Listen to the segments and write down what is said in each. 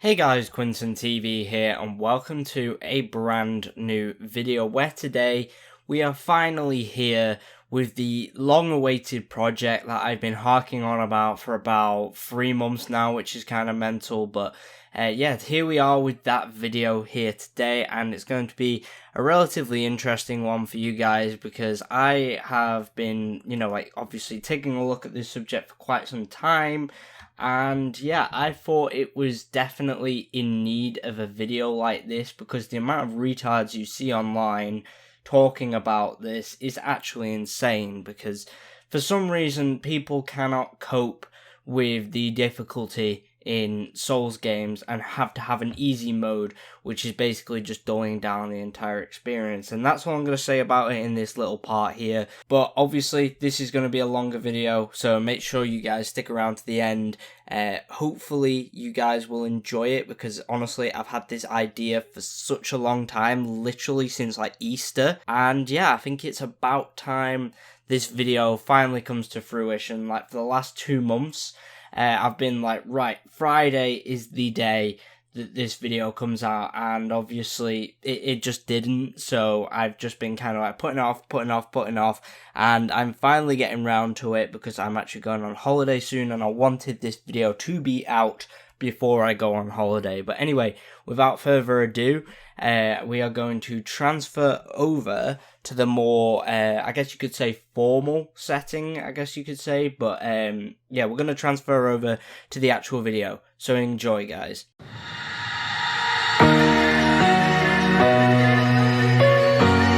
Hey guys, QuinntonTV here and welcome to a brand new video where today we are finally here with the long-awaited project that I've been harking on about for about 3 months now, which is kind of mental, but yeah, here we are with that video here today, and it's going to be a relatively interesting one for you guys because I have been, obviously taking a look at this subject for quite some time. And yeah, I thought it was definitely in need of a video like this because the amount of retards you see online talking about this is actually insane, because for some reason people cannot cope with the difficulty in Souls games and have to have an easy mode, which is basically just dulling down the entire experience. And that's all I'm going to say about it in this little part here. But obviously this is going to be a longer video, so make sure you guys stick around to the end. Hopefully you guys will enjoy it, because honestly I've had this idea for such a long time, literally since like Easter. And yeah, I think it's about time this video finally comes to fruition. Like for the last 2 months, I've been like, right, Friday is the day that this video comes out, and obviously it just didn't, so I've just been kind of like putting off, and I'm finally getting round to it because I'm actually going on holiday soon, and I wanted this video to be out before I go on holiday. But anyway, without further ado, we are going to transfer over to the more, I guess you could say, formal setting, I guess you could say. But yeah, we're going to transfer over to the actual video. So enjoy, guys.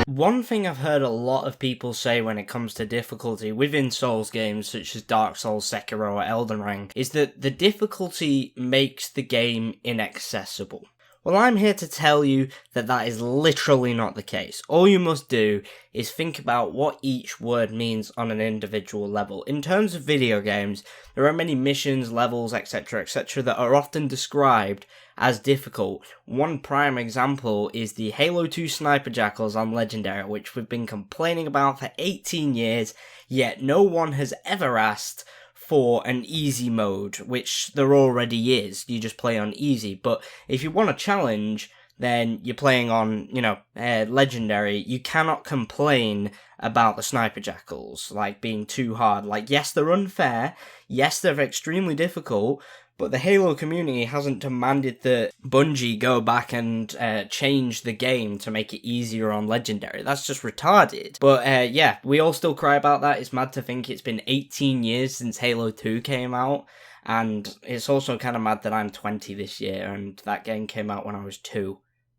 One thing I've heard a lot of people say when it comes to difficulty within Souls games such as Dark Souls, Sekiro or Elden Ring is that the difficulty makes the game inaccessible. Well, I'm here to tell you that that is literally not the case. All you must do is think about what each word means on an individual level. In terms of video games, there are many missions, levels, etc., that are often described as difficult. One prime example is the Halo 2 sniper jackals on Legendary, which we've been complaining about for 18 years, yet no one has ever asked for an easy mode, which there already is. You just play on easy. But if you want a challenge, then you're playing on, Legendary. You cannot complain about the sniper jackals, like, being too hard. Like, yes, they're unfair. Yes, they're extremely difficult. But the Halo community hasn't demanded that Bungie go back and change the game to make it easier on Legendary. That's just retarded. But yeah, we all still cry about that. It's mad to think it's been 18 years since Halo 2 came out. And it's also kind of mad that I'm 20 this year and that game came out when I was 2.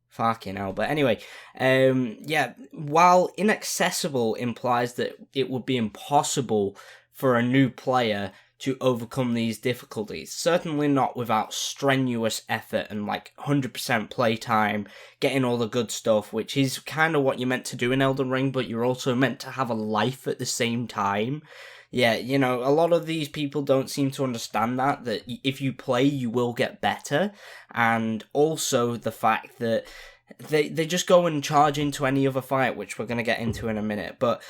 Fucking hell. But anyway, yeah, while inaccessible implies that it would be impossible for a new player to overcome these difficulties, certainly not without strenuous effort and like 100% playtime, getting all the good stuff, which is kind of what you're meant to do in Elden Ring, but you're also meant to have a life at the same time. Yeah, a lot of these people don't seem to understand that if you play, you will get better, and also the fact that they just go and charge into any other fight, which we're going to get into in a minute. But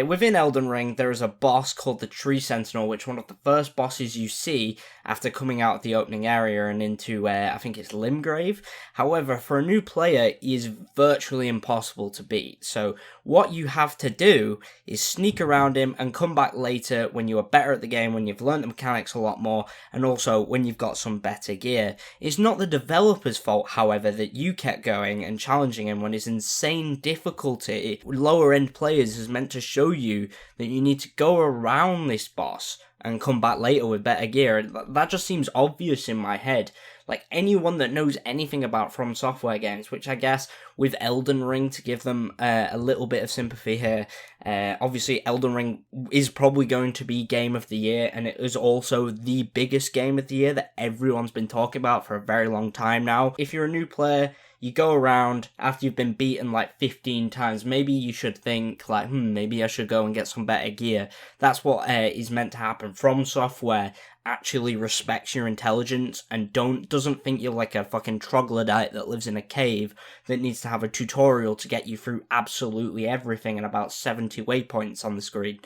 within Elden Ring, there is a boss called the Tree Sentinel, which is one of the first bosses you see after coming out of the opening area and into, I think it's Limgrave. However, for a new player, he is virtually impossible to beat. So what you have to do is sneak around him and come back later when you are better at the game, when you've learned the mechanics a lot more, and also when you've got some better gear. It's not the developer's fault, however, that you kept going and challenging him when his insane difficulty. Lower end players is meant to show you that you need to go around this boss and come back later with better gear. That just seems obvious in my head. Like, anyone that knows anything about From Software games, which I guess with Elden Ring, to give them a little bit of sympathy here, obviously Elden Ring is probably going to be Game of the Year, and it is also the biggest Game of the Year that everyone's been talking about for a very long time now. If you're a new player, you go around after you've been beaten like 15 times, maybe you should think like, maybe I should go and get some better gear. That's what is meant to happen. From Software actually respects your intelligence and doesn't think you're like a fucking troglodyte that lives in a cave that needs to have a tutorial to get you through absolutely everything and about 70 waypoints on the screen.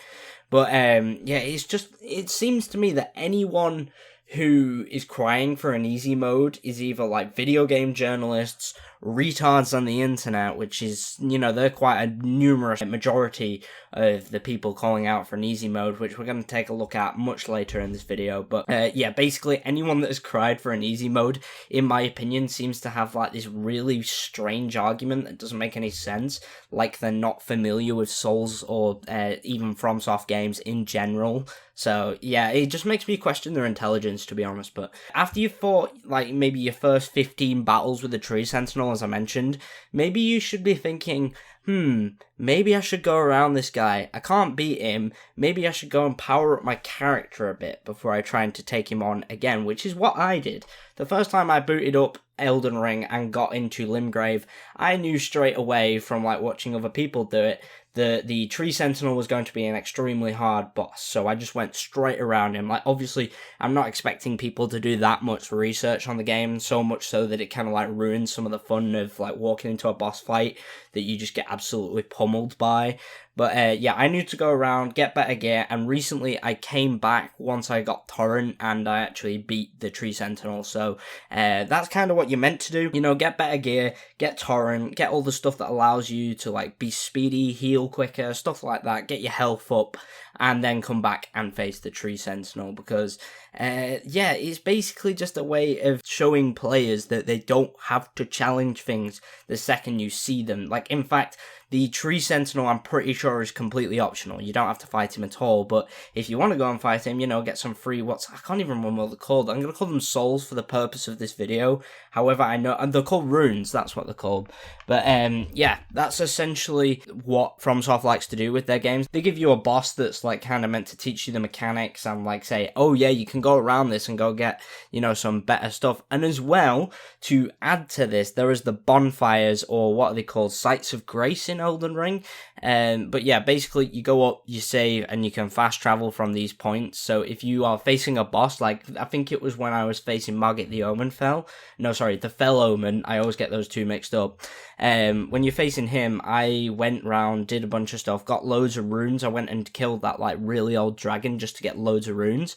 But yeah, it seems to me that anyone who is crying for an easy mode is either like video game journalists, retards on the internet, which is, you know, they're quite a numerous majority of the people calling out for an easy mode, which we're going to take a look at much later in this video. But yeah, basically anyone that has cried for an easy mode, in my opinion, seems to have like this really strange argument that doesn't make any sense, like they're not familiar with Souls or even FromSoft games in general. So yeah, it just makes me question their intelligence, to be honest. But after you fought like maybe your first 15 battles with the Tree Sentinel, as I mentioned, maybe you should be thinking, maybe I should go around this guy. I can't beat him. Maybe I should go and power up my character a bit before I try to take him on again, which is what I did. The first time I booted up Elden Ring and got into Limgrave, I knew straight away from like watching other people do it that the Tree Sentinel was going to be an extremely hard boss, so I just went straight around him. Like, obviously, I'm not expecting people to do that much research on the game, so much so that it kind of like ruins some of the fun of like walking into a boss fight that you just get absolutely pummeled by. But yeah, I knew to go around, get better gear, and recently I came back once I got Torrent and I actually beat the Tree Sentinel. So that's kind of what you're meant to do. You know, get better gear, get Torrent, get all the stuff that allows you to like be speedy, heal quicker, stuff like that, get your health up, and then come back and face the Tree Sentinel, because yeah, it's basically just a way of showing players that they don't have to challenge things the second you see them. Like, in fact, the Tree Sentinel, I'm pretty sure, is completely optional. You don't have to fight him at all, but if you want to go and fight him, you know, get some free, I can't even remember what they're called. I'm going to call them souls for the purpose of this video. However, I know, and they're called runes, that's what they're called. But yeah, that's essentially what FromSoft likes to do with their games. They give you a boss that's like kind of meant to teach you the mechanics and like say, oh yeah, you can go around this and go get, you know, some better stuff. And as well, to add to this, there is the bonfires, or what are they called, sites of grace in Elden Ring. But yeah, basically you go up, you save, and you can fast travel from these points. So if you are facing a boss, like I think it was when I was facing Margit the Omen the Fell Omen, I always get those two mixed up. When you're facing him, I went round, did a bunch of stuff, got loads of runes. I went and killed that like really old dragon just to get loads of runes.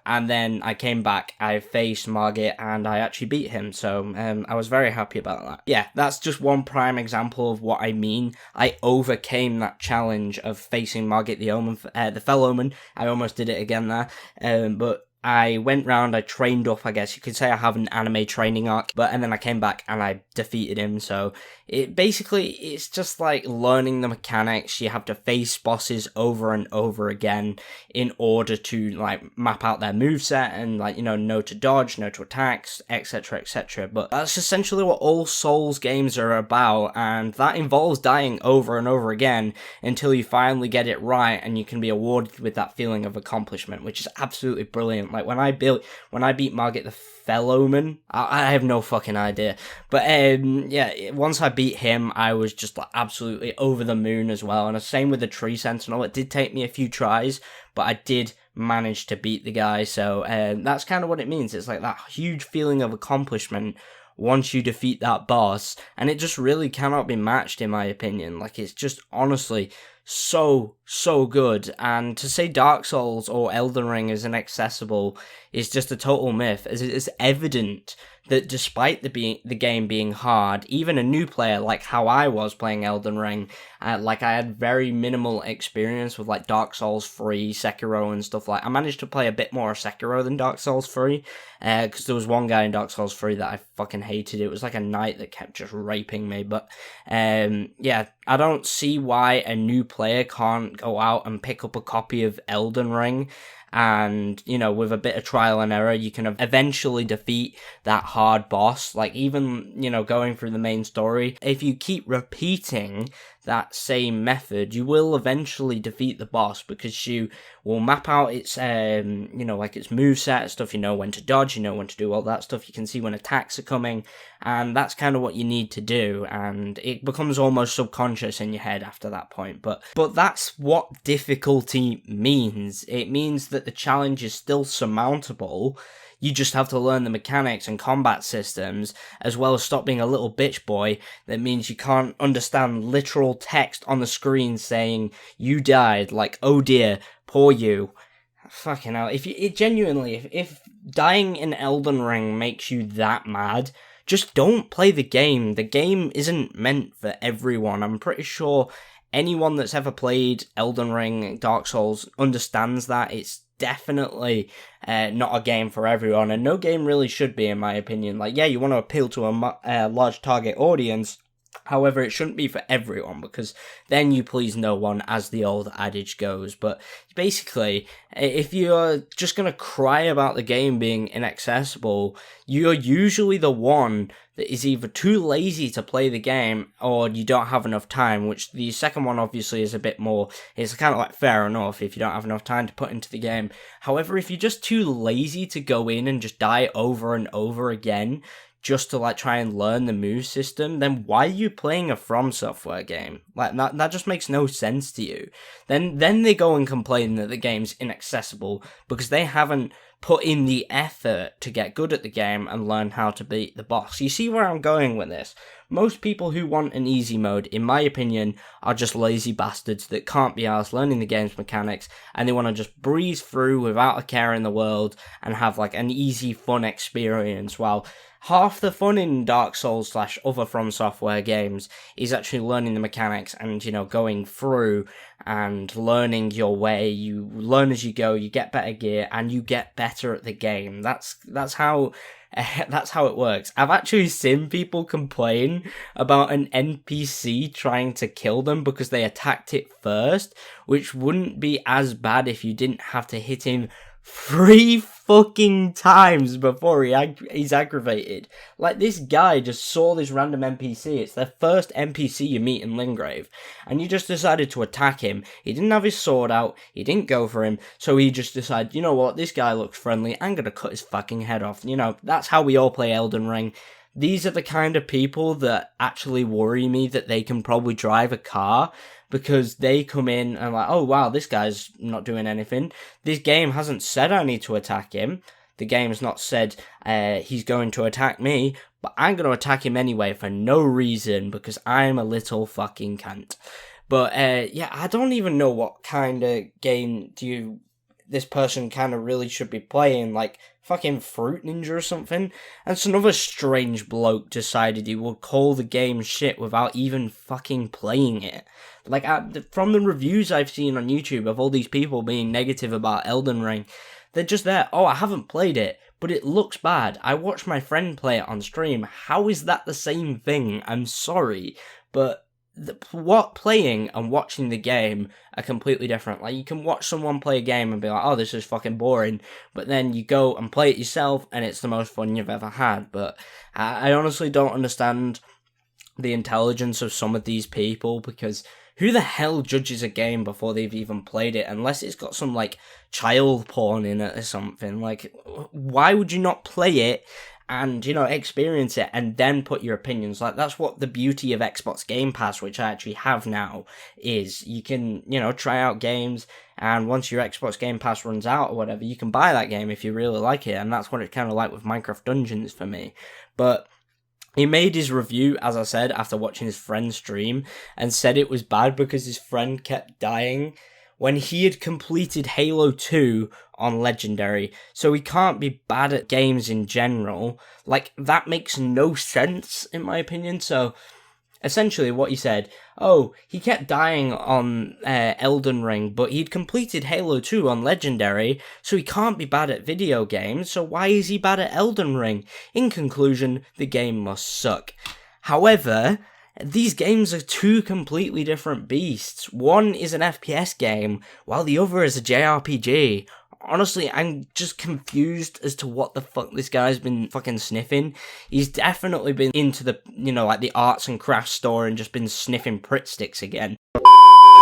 And then I came back, I faced Margit, and I actually beat him, so I was very happy about that. Yeah, that's just one prime example of what I mean. I overcame that challenge of facing Margit the Omen, the Fell Omen. I almost did it again there, but I went round, I trained up, I guess you could say I have an anime training arc, and then I came back and I defeated him. So it's just like learning the mechanics. You have to face bosses over and over again in order to like map out their moveset and like, you know to dodge, know to attacks, etc, etc. But that's essentially what all Souls games are about, and that involves dying over and over again until you finally get it right and you can be awarded with that feeling of accomplishment, which is absolutely brilliant. Like when I beat Margit the Fell Omen, I have no fucking idea. But yeah, once I beat him, I was just like absolutely over the moon as well. And the same with the Tree Sentinel. It did take me a few tries, but I did manage to beat the guy. So that's kind of what it means. It's like that huge feeling of accomplishment once you defeat that boss, and it just really cannot be matched, in my opinion. Like, it's just honestly so good. And to say Dark Souls or Elden Ring is inaccessible is just a total myth, as it is evident that despite the game being hard, even a new player like how I was playing Elden Ring, like I had very minimal experience with like Dark Souls 3, Sekiro and stuff like. I managed to play a bit more Sekiro than Dark Souls 3, because there was one guy in Dark Souls 3 that I fucking hated. It was like a knight that kept just raping me. But yeah, I don't see why a new player can't go out and pick up a copy of Elden Ring, and, you know, with a bit of trial and error, you can eventually defeat that hard boss. Like, even, you know, going through the main story, if you keep repeating that same method, you will eventually defeat the boss, because you will map out its, you know, like its moveset stuff. You know when to dodge, you know when to do all that stuff. You can see when attacks are coming, and that's kind of what you need to do, and it becomes almost subconscious in your head after that point. But that's what difficulty means. It means that the challenge is still surmountable. You just have to learn the mechanics and combat systems, as well as stop being a little bitch boy that means you can't understand literal text on the screen saying, you died, like, oh dear, poor you. fucking hell, if dying in Elden Ring makes you that mad, just don't play the game. The game isn't meant for everyone. I'm pretty sure anyone that's ever played Elden Ring, Dark Souls, understands that. It's definitely not a game for everyone, and no game really should be, in my opinion. Like, yeah, you want to appeal to a large target audience. However, it shouldn't be for everyone, because then you please no one, as the old adage goes. But basically, if you're just going to cry about the game being inaccessible, you're usually the one that is either too lazy to play the game, or you don't have enough time, which the second one obviously is a bit more, it's kind of like fair enough if you don't have enough time to put into the game. However, if you're just too lazy to go in and just die over and over again, just to like try and learn the move system, then why are you playing a From Software game? Like that just makes no sense to you. Then they go and complain that the game's inaccessible because they haven't put in the effort to get good at the game and learn how to beat the boss. You see where I'm going with this? Most people who want an easy mode, in my opinion, are just lazy bastards that can't be arsed learning the game's mechanics, and they want to just breeze through without a care in the world and have like an easy, fun experience, while half the fun in Dark Souls / other From Software games is actually learning the mechanics and, you know, going through and learning your way. You learn as you go, you get better gear, and you get better at the game. That's how it works. I've actually seen people complain about an NPC trying to kill them because they attacked it first, which wouldn't be as bad if you didn't have to hit him 3 fucking times before he's aggravated. Like, this guy just saw this random NPC. It's the first NPC you meet in Lingrave, and you just decided to attack him. He didn't have his sword out, he didn't go for him, so he just decided, you know what, this guy looks friendly, I'm gonna cut his fucking head off. You know, that's how we all play Elden Ring. These are the kind of people that actually worry me that they can probably drive a car, because they come in and like, oh wow, this guy's not doing anything. This game hasn't said I need to attack him. The game's not said he's going to attack me, but I'm going to attack him anyway for no reason because I'm a little fucking cunt. But yeah, I don't even know what kind of game this person kind of really should be playing, like fucking Fruit Ninja or something. And some other strange bloke decided he would call the game shit without even fucking playing it. Like, from the reviews I've seen on YouTube of all these people being negative about Elden Ring, they're just there, oh, I haven't played it, but it looks bad. I watched my friend play it on stream. How is that the same thing? I'm sorry, but what playing and watching the game are completely different. Like, you can watch someone play a game and be like, oh, this is fucking boring, but then you go and play it yourself and it's the most fun you've ever had. But I honestly don't understand the intelligence of some of these people, because who the hell judges a game before they've even played it, unless it's got some, like, child porn in it or something? Like, why would you not play it and, you know, experience it and then put your opinions? Like, that's what the beauty of Xbox Game Pass, which I actually have now, is. You can, you know, try out games, and once your Xbox Game Pass runs out or whatever, you can buy that game if you really like it, and that's what it's kind of like with Minecraft Dungeons for me. But he made his review, as I said, after watching his friend's stream, and said it was bad because his friend kept dying when he had completed Halo 2 on Legendary, so he can't be bad at games in general. Like, that makes no sense, in my opinion. So essentially what he said, oh, he kept dying on Elden Ring, but he'd completed Halo 2 on Legendary, so he can't be bad at video games, so why is he bad at Elden Ring? In conclusion, the game must suck. However, these games are two completely different beasts. One is an FPS game, while the other is a JRPG. Honestly, I'm just confused as to what the fuck this guy's been fucking sniffing. He's definitely been into the, you know, like the arts and crafts store and just been sniffing Pritt sticks again.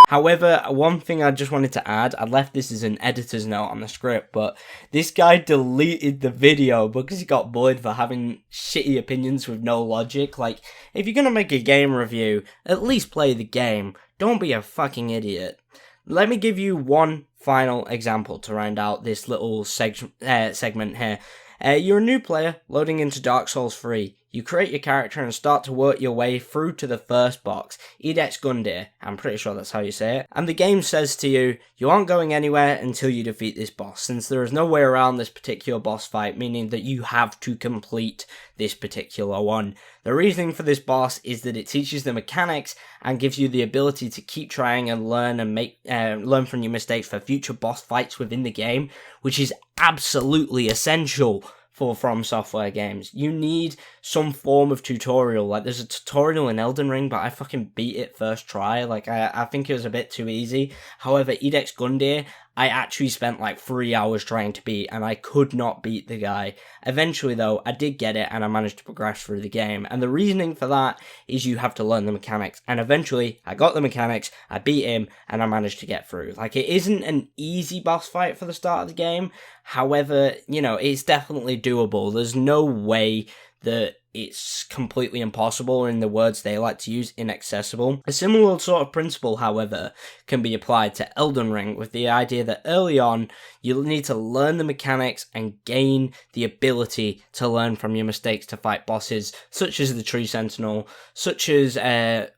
However, one thing I just wanted to add, I left this as an editor's note on the script, but this guy deleted the video because he got bullied for having shitty opinions with no logic. Like, if you're gonna make a game review, at least play the game. Don't be a fucking idiot. Let me give you one final example to round out this little segment here. You're a new player loading into Dark Souls 3. you create your character and start to work your way through to the first box, ELDEN, I'm pretty sure that's how you say it, and the game says to you, you aren't going anywhere until you defeat this boss, since there is no way around this particular boss fight, meaning that you have to complete this particular one. The reasoning for this boss is that it teaches the mechanics and gives you the ability to keep trying and learn and learn from your mistakes for future boss fights within the game, which is absolutely essential for From Software games. You need some form of tutorial. Like, there's a tutorial in Elden Ring, but I fucking beat it first try. Like, I think it was a bit too easy. However, ELDEN, I actually spent like 3 hours trying to beat, and I could not beat the guy. Eventually, though, I did get it, and I managed to progress through the game. And the reasoning for that is you have to learn the mechanics. And eventually, I got the mechanics, I beat him, and I managed to get through. Like, it isn't an easy boss fight for the start of the game. However, you know, it's definitely doable. There's no way that it's completely impossible, or in the words they like to use, inaccessible. A similar sort of principle, however, can be applied to Elden Ring, with the idea that early on, you'll need to learn the mechanics and gain the ability to learn from your mistakes to fight bosses, such as the Tree Sentinel, such as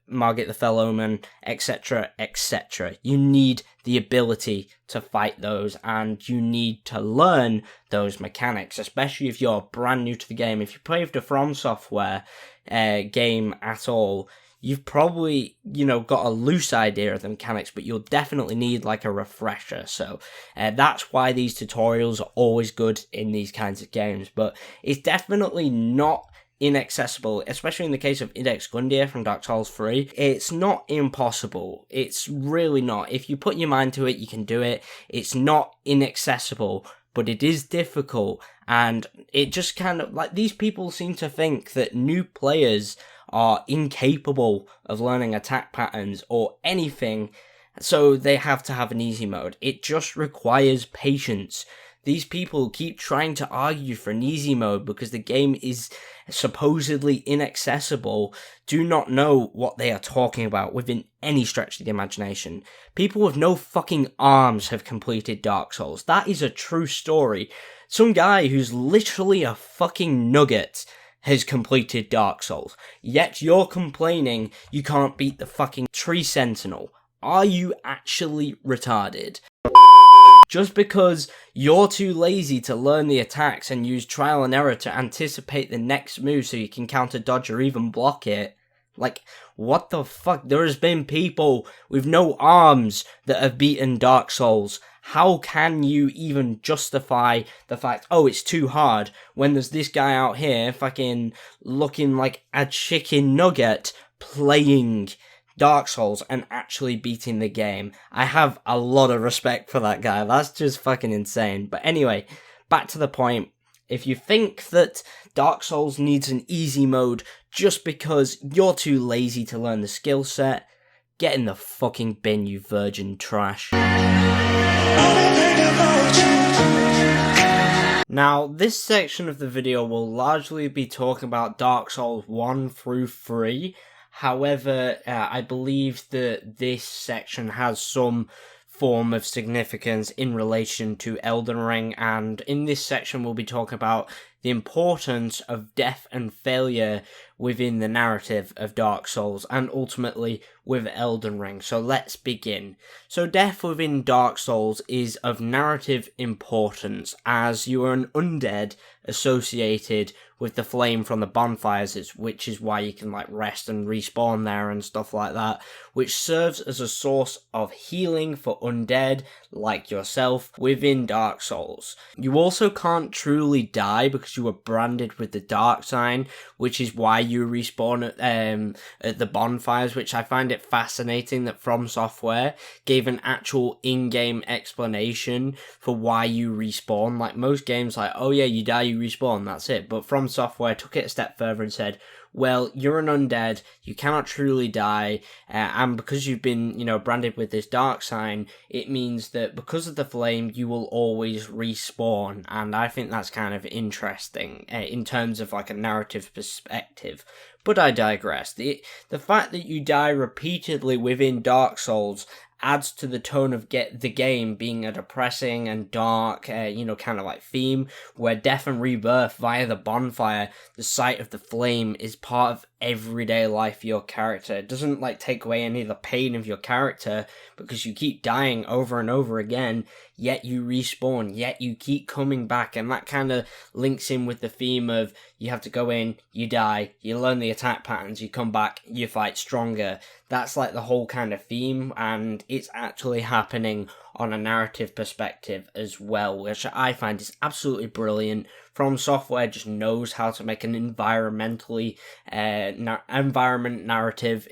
Margit the Fell Omen, etc., etc. You need the ability to fight those, and you need to learn those mechanics, especially if you're brand new to the game. If you play with the From Software game at all, you've probably, you know, got a loose idea of the mechanics, but you'll definitely need like a refresher. So that's why these tutorials are always good in these kinds of games, but it's definitely not inaccessible, especially in the case of ELDEN from Dark Souls 3. It's not impossible. It's really not. If you put your mind to it, you can do it. It's not inaccessible, but it is difficult, and it just kind of, like, these people seem to think that new players are incapable of learning attack patterns or anything, so they have to have an easy mode. It just requires patience. These people keep trying to argue for an easy mode because the game is supposedly inaccessible, do not know what they are talking about within any stretch of the imagination. People with no fucking arms have completed Dark Souls. That is a true story. Some guy who's literally a fucking nugget has completed Dark Souls. Yet you're complaining you can't beat the fucking Tree Sentinel. Are you actually retarded? Just because you're too lazy to learn the attacks and use trial and error to anticipate the next move so you can counter dodge or even block it. Like, what the fuck? There has been people with no arms that have beaten Dark Souls. How can you even justify the fact, oh, it's too hard, when there's this guy out here fucking looking like a chicken nugget playing Dark Souls and actually beating the game? I have a lot of respect for that guy. That's just fucking insane. But anyway, back to the point. If you think that Dark Souls needs an easy mode just because you're too lazy to learn the skill set, get in the fucking bin, you virgin trash. Now, this section of the video will largely be talking about Dark Souls 1 through 3. However, I believe that this section has some form of significance in relation to Elden Ring, and in this section we'll be talking about the importance of death and failure within the narrative of Dark Souls, and ultimately with Elden Ring. So let's begin. So death within Dark Souls is of narrative importance, as you are an undead associated with the flame from the bonfires, which is why you can like rest and respawn there and stuff like that, which serves as a source of healing for undead like yourself within Dark Souls. You also can't truly die because you are branded with the dark sign, which is why you respawn at the bonfires, which I find it fascinating that From Software gave an actual in-game explanation for why you respawn. Like most games, like, oh yeah, you die, you respawn, that's it. But From Software took it a step further and said, well, you're an undead, you cannot truly die, and because you've been, branded with this dark sign, it means that because of the flame, you will always respawn, and I think that's kind of interesting, in terms of like a narrative perspective. But I digress. The fact that you die repeatedly within Dark Souls adds to the tone of the game being a depressing and dark, kind of like theme, where death and rebirth via the bonfire, the sight of the flame, is part of everyday life for your character. It doesn't like take away any of the pain of your character, because you keep dying over and over again, yet you respawn, yet you keep coming back, and that kind of links in with the theme of you have to go in, you die, you learn the attack patterns, you come back, you fight stronger. That's like the whole kind of theme, and it's actually happening on a narrative perspective as well, which I find is absolutely brilliant. From Software just knows how to make an environmentally a narrative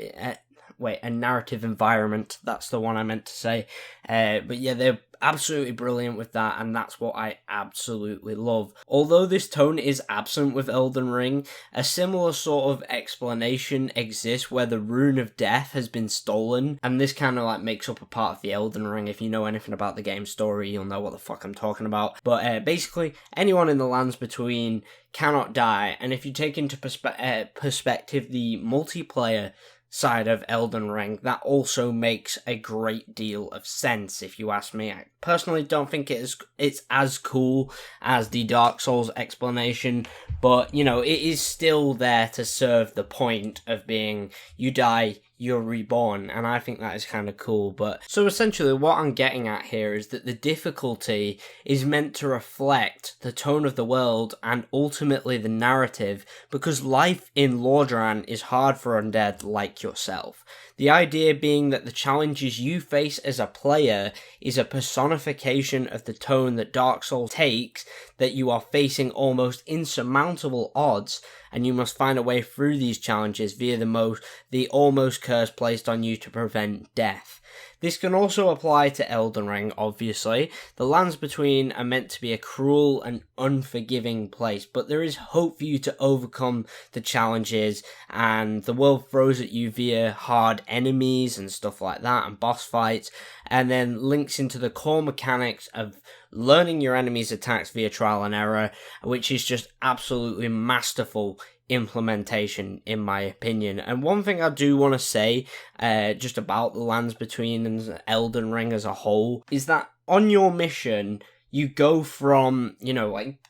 environment. That's the one I meant to say. But yeah, they're absolutely brilliant with that, and that's what I absolutely love. Although this tone is absent with Elden Ring, a similar sort of explanation exists where the Rune of Death has been stolen, and this kind of like makes up a part of the Elden Ring. If you know anything about the game's story, you'll know what the fuck I'm talking about. But basically, anyone in the lands between cannot die, and if you take into perspective the multiplayer side of Elden Ring, that also makes a great deal of sense, if you ask me. I personally don't think it's as cool as the Dark Souls explanation, but, it is still there to serve the point of being, you die, you're reborn, and I think that is kind of cool. But so essentially what I'm getting at here is that the difficulty is meant to reflect the tone of the world and ultimately the narrative, because life in Lordran is hard for undead like yourself. The idea being that the challenges you face as a player is a personification of the tone that Dark Souls takes, that you are facing almost insurmountable odds, and you must find a way through these challenges via the almost curse placed on you to prevent death. This can also apply to Elden Ring, obviously. The lands between are meant to be a cruel and unforgiving place, but there is hope for you to overcome the challenges, and the world throws at you via hard enemies and stuff like that, and boss fights, and then links into the core mechanics of learning your enemies' attacks via trial and error, which is just absolutely masterful implementation, in my opinion. And one thing I do want to say just about the lands between and Elden Ring as a whole is that on your mission you go from,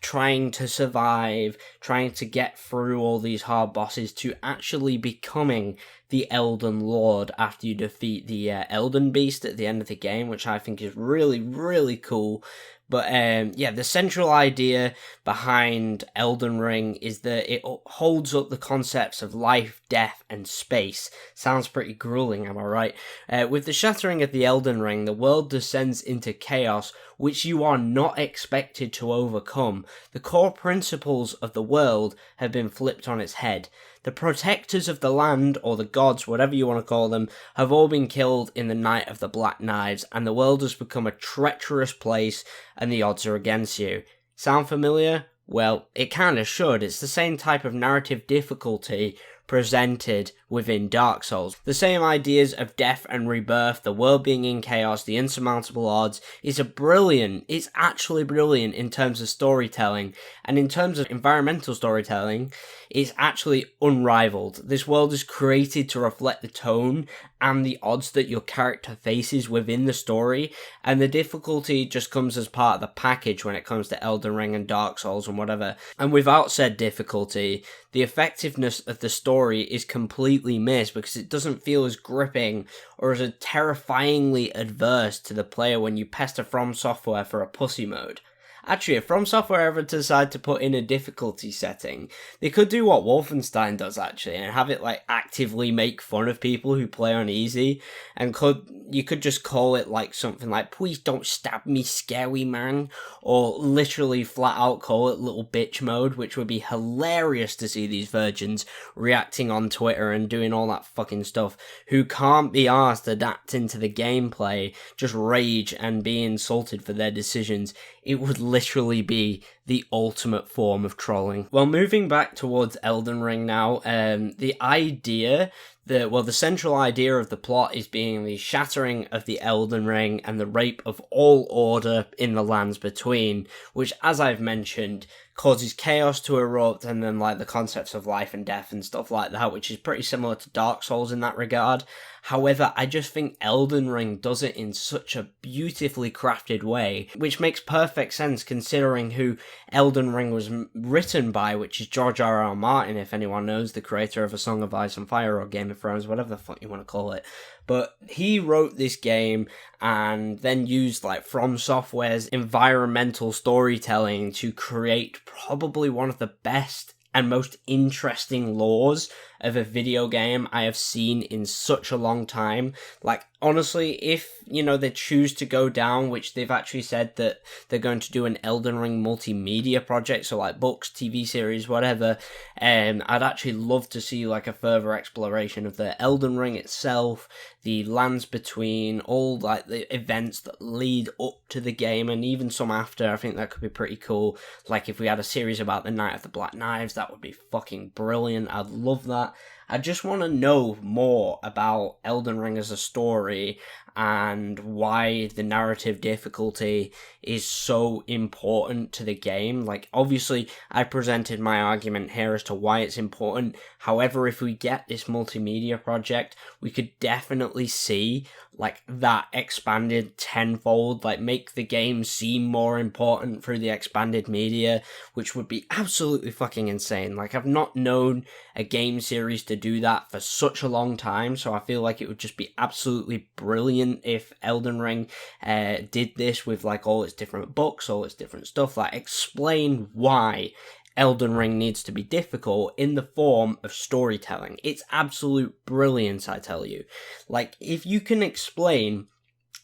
trying to survive, trying to get through all these hard bosses, to actually becoming the Elden Lord after you defeat the Elden Beast at the end of the game, which I think is really, really cool. But the central idea behind Elden Ring is that it holds up the concepts of life, death, and space. Sounds pretty grueling, am I right? With the shattering of the Elden Ring, the world descends into chaos, which you are not expected to overcome. The core principles of the world have been flipped on its head. The protectors of the land, or the gods, whatever you want to call them, have all been killed in the Night of the Black Knives, and the world has become a treacherous place, and the odds are against you. Sound familiar? Well, it kinda should. It's the same type of narrative difficulty presented within Dark Souls. The same ideas of death and rebirth, the world being in chaos, the insurmountable odds, it's actually brilliant in terms of storytelling, and in terms of environmental storytelling, it's actually unrivaled. This world is created to reflect the tone and the odds that your character faces within the story, and the difficulty just comes as part of the package when it comes to Elden Ring and Dark Souls and whatever. And without said difficulty, the effectiveness of the story is completely missed, because it doesn't feel as gripping or as terrifyingly adverse to the player when you pester From Software for a pussy mode. Actually, if From Software ever decide to put in a difficulty setting, they could do what Wolfenstein does, actually, and have it, actively make fun of people who play on easy, and you could just call it, something like, "Please don't stab me, scary man," or literally flat out call it little bitch mode, which would be hilarious to see these virgins reacting on Twitter and doing all that fucking stuff, who can't be arsed adapting to the gameplay, just rage and be insulted for their decisions. It would literally be the ultimate form of trolling. Well, moving back towards Elden Ring now, the idea The central idea of the plot is being the shattering of the Elden Ring and the rape of all order in the lands between, which, as I've mentioned, causes chaos to erupt, and then like the concepts of life and death and stuff like that, which is pretty similar to Dark Souls in that regard. However, I just think Elden Ring does it in such a beautifully crafted way, which makes perfect sense considering who Elden Ring was written by, which is George R.R. Martin, if anyone knows, the creator of A Song of Ice and Fire or Game of Thrones, whatever the fuck you want to call it. But he wrote this game and then used like From Software's environmental storytelling to create probably one of the best and most interesting lores of a video game I have seen in such a long time. Like, honestly, if, you know, they choose to go down, which they've actually said that they're going to do an Elden Ring multimedia project, so like books, TV series, whatever, I'd actually love to see like a further exploration of the Elden Ring itself, the lands between, all like the events that lead up to the game, and even some after. I think that could be pretty cool. Like if we had a series about the Night of the Black Knives, that would be fucking brilliant. I'd love that. I just want to know more about Elden Ring as a story and why the narrative difficulty is so important to the game. Like, obviously, I presented my argument here as to why it's important. However, if we get this multimedia project, we could definitely see, like, that expanded tenfold, like, make the game seem more important through the expanded media, which would be absolutely fucking insane. Like, I've not known a game series to do that for such a long time, so I feel like it would just be absolutely brilliant if Elden Ring did this with like all its different books, all its different stuff, like explain why Elden Ring needs to be difficult in the form of storytelling. It's absolute brilliance, I tell you. Like, if you can explain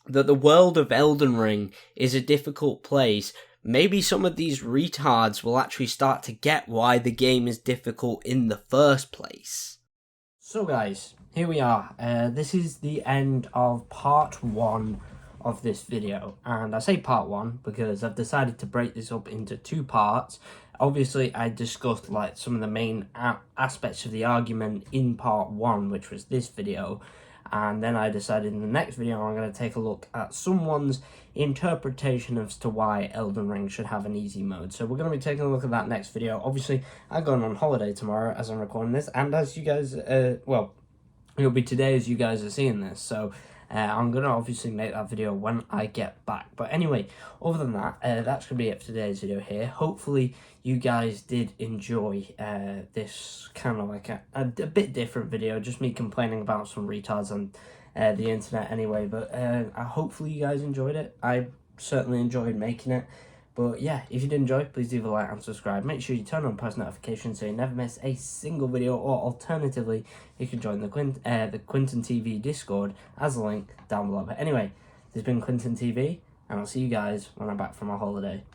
that the world of Elden Ring is a difficult place, maybe some of these retards will actually start to get why the game is difficult in the first place. So guys, here we are. This is the end of part 1 of this video, and I say part 1 because I've decided to break this up into 2 parts. Obviously, I discussed like some of the main aspects of the argument in part 1, which was this video, and then I decided in the next video I'm going to take a look at someone's interpretation as to why Elden Ring should have an easy mode. So we're going to be taking a look at that next video. Obviously, I'm going on holiday tomorrow as I'm recording this, and as you guys, well, it'll be today as you guys are seeing this, so I'm going to obviously make that video when I get back. But anyway, other than that, that's going to be it for today's video here. Hopefully, you guys did enjoy this kind of like a bit different video, just me complaining about some retards on the internet anyway. But hopefully you guys enjoyed it. I certainly enjoyed making it. But yeah, if you did enjoy, please leave a like and subscribe. Make sure you turn on post notifications so you never miss a single video, or alternatively, you can join the QuinntonTV Discord as a link down below. But anyway, this has been QuinntonTV, and I'll see you guys when I'm back from my holiday.